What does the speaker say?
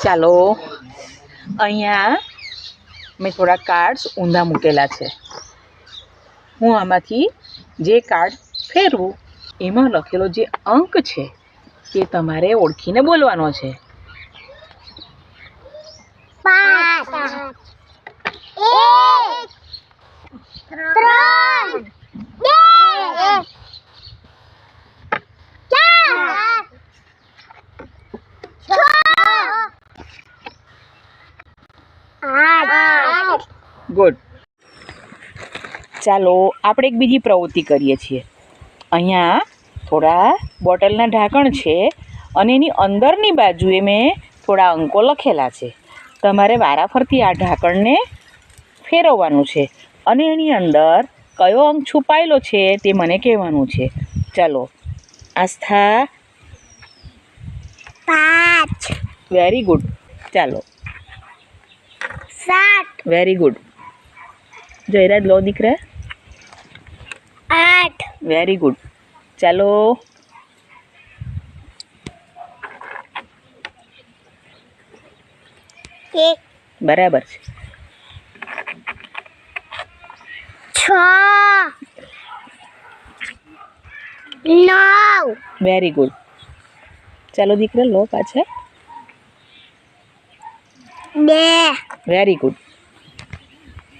ચાલો અહીંયા મેં થોડા કાર્ડ્સ ઊંધા મૂકેલા છે. હું આમાંથી જે કાર્ડ ફેરવું એમાં લખેલો જે અંક છે તે તમારે ઓળખીને બોલવાનો છે. 5 ગુડ. ચાલો આપણે એક બીજી પ્રવૃત્તિ કરીએ છીએ. અહીંયા થોડા બોટલના ઢાંકણ છે અને એની અંદરની બાજુએ મેં થોડા અંકો લખેલા છે. તમારે વારાફરતી આ ઢાંકણને ફેરવવાનું છે અને એની અંદર કયો અંક છુપાયેલો છે તે મને કહેવાનું છે. ચાલો આસ્થા. 5 વેરી ગુડ. ચાલો 7 વેરી ગુડ. જયરાજ લો દીકરા. 8 વેરી ગુડ. ચાલો બરાબર છે. 6 9 વેરી ગુડ. ચાલો દીકરા લો પાછા. 2 વેરી ગુડ.